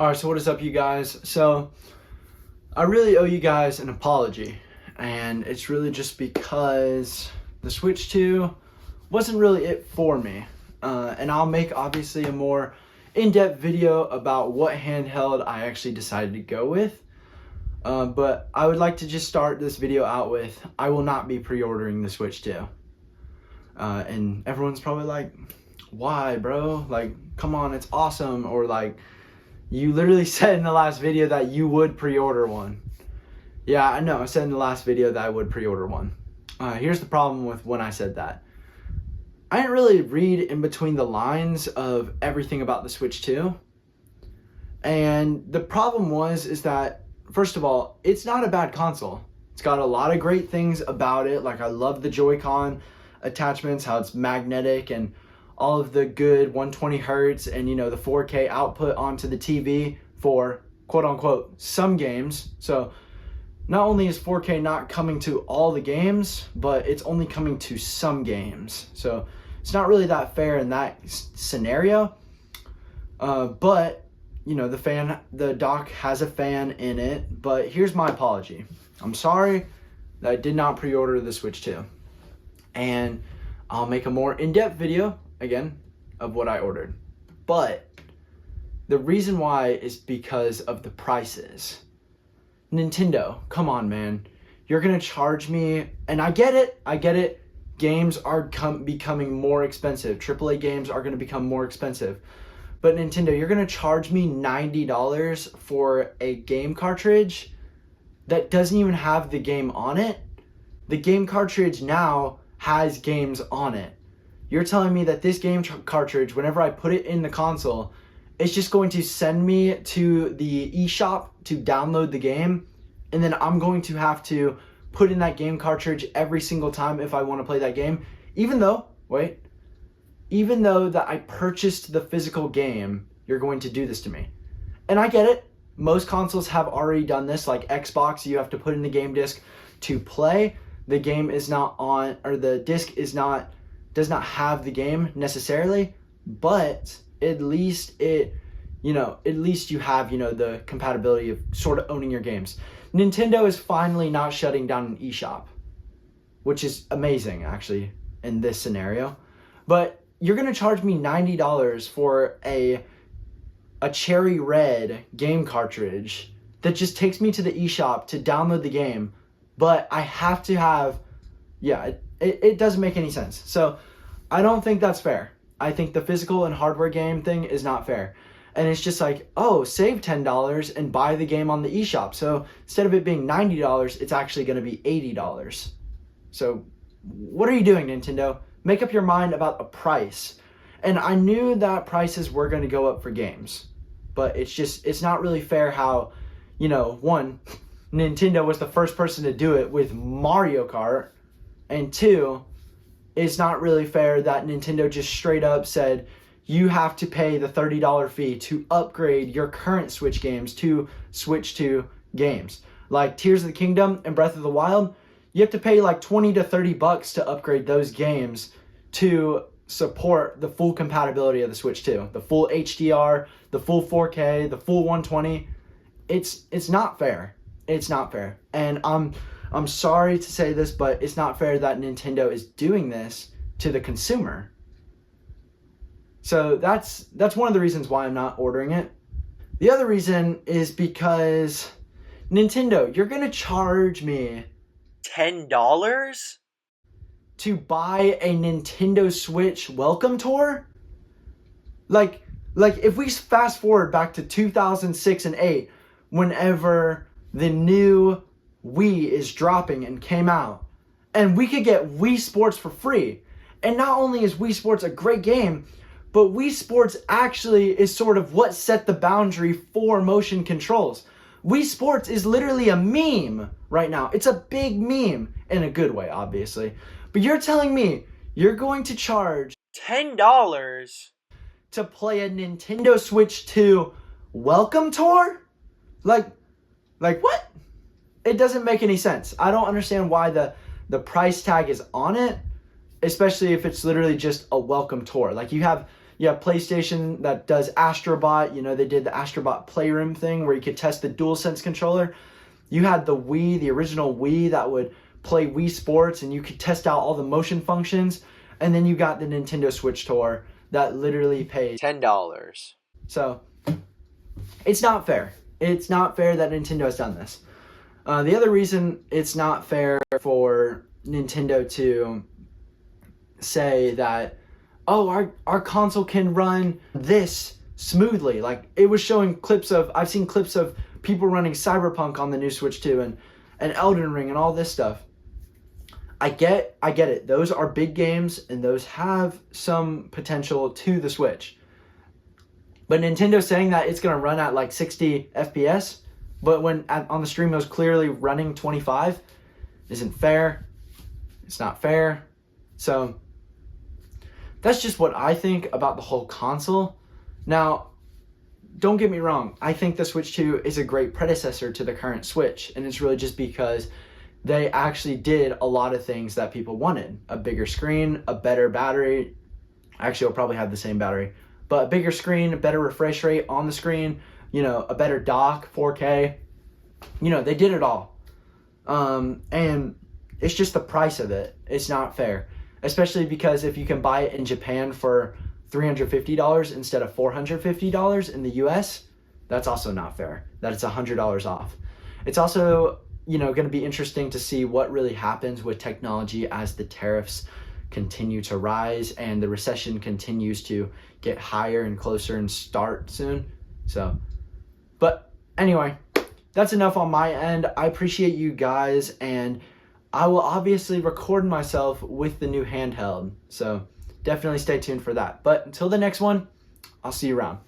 Alright, so what is up, you guys? So, I really owe you guys an apology, and it's really just because the Switch 2 wasn't really it for me. And I'll make, obviously, a more in-depth video about what handheld I actually decided to go with. But I would like to just start this video out with, I will not be pre-ordering the Switch 2. And everyone's probably like, why, bro? Like, come on, it's awesome. Or like, you literally said in the last video that you would pre-order one. Yeah, I know. I said in the last video that I would pre-order one. Here's the problem with when I said that. I didn't really read in between the lines of everything about the Switch 2. And the problem is that, first of all, it's not a bad console. It's got a lot of great things about it. Like, I love the Joy-Con attachments, how it's magnetic, and all of the good 120 hertz and, you know, the 4K output onto the TV for quote unquote some games. So not only is 4K not coming to all the games, but it's only coming to some games. So it's not really that fair in that scenario. But you know, the dock has a fan in it. But here's my apology. I'm sorry that I did not pre-order the Switch 2. And I'll make a more in-depth video again of what I ordered. But the reason why is because of the prices. Nintendo, come on, man. You're gonna charge me, and I get it. Games are becoming more expensive. AAA games are gonna become more expensive. But Nintendo, you're gonna charge me $90 for a game cartridge that doesn't even have the game on it? The game cartridge now has games on it. You're telling me that this game cartridge, whenever I put it in the console, it's just going to send me to the eShop to download the game, and then I'm going to have to put in that game cartridge every single time if I want to play that game, even though that I purchased the physical game, you're going to do this to me. And I get it. Most consoles have already done this, like Xbox, you have to put in the game disc to play. The game is not on, or the disc does not have the game necessarily, but at least you have, the compatibility of sort of owning your games. Nintendo is finally not shutting down an eShop, which is amazing actually in this scenario. But you're going to charge me $90 for a cherry red game cartridge that just takes me to the eShop to download the game, but I have to have, it doesn't make any sense. So I don't think that's fair. I think the physical and hardware game thing is not fair. And it's just like, oh, save $10 and buy the game on the eShop. So instead of it being $90, it's actually going to be $80. So what are you doing, Nintendo? Make up your mind about a price. And I knew that prices were going to go up for games. But it's not really fair how, one, Nintendo was the first person to do it with Mario Kart. And two, it's not really fair that Nintendo just straight up said, you have to pay the $30 fee to upgrade your current Switch games to Switch 2 games. Like Tears of the Kingdom and Breath of the Wild, you have to pay like $20 to $30 to upgrade those games to support the full compatibility of the Switch 2. The full HDR, the full 4K, the full 120. It's not fair. It's not fair. And I'm sorry to say this, but it's not fair that Nintendo is doing this to the consumer. So that's one of the reasons why I'm not ordering it. The other reason is because Nintendo, you're going to charge me $10 to buy a Nintendo Switch welcome tour? Like if we fast forward back to 2006 and 2008, whenever the new Wii is dropping and came out, and we could get Wii Sports for free. And not only is Wii Sports a great game, but Wii Sports actually is sort of what set the boundary for motion controls. Wii Sports is literally a meme right now. It's a big meme in a good way, obviously. But you're telling me you're going to charge $10 to play a Nintendo Switch 2 welcome tour? Like what? It doesn't make any sense. I don't understand why the price tag is on it, especially if it's literally just a welcome tour. Like, you have You have PlayStation that does Astrobot. You know, they did the Astrobot Playroom thing where you could test the DualSense controller. You had the Wii, the original Wii, that would play Wii Sports, and you could test out all the motion functions. And then you got the Nintendo Switch Tour that literally paid $10. So it's not fair. It's not fair that Nintendo has done this. The other reason it's not fair for Nintendo to say that, oh, our console can run this smoothly. Like, it was showing clips of, I've seen clips of people running Cyberpunk on the new Switch 2 and Elden Ring and all this stuff. I get it. Those are big games and those have some potential to the Switch. But Nintendo saying that it's going to run at like 60 FPS, but when on the stream it was clearly running 25, isn't fair. It's not fair. So that's just what I think about the whole console. Now, don't get me wrong. I think the Switch 2 is a great predecessor to the current Switch, and it's really just because they actually did a lot of things that people wanted. A bigger screen, a better battery. Actually, it'll probably have the same battery. But a bigger screen, a better refresh rate on the screen, you know, a better dock, 4K. You know, they did it all. And it's just the price of it. It's not fair. Especially because if you can buy it in Japan for $350 instead of $450 in the US, that's also not fair. That it's $100 off. It's also, you know, going to be interesting to see what really happens with technology as the tariffs continue to rise and the recession continues to get higher and closer and start soon. So, but anyway, that's enough on my end. I appreciate you guys, and I will obviously record myself with the new handheld. So definitely stay tuned for that. But until the next one, I'll see you around.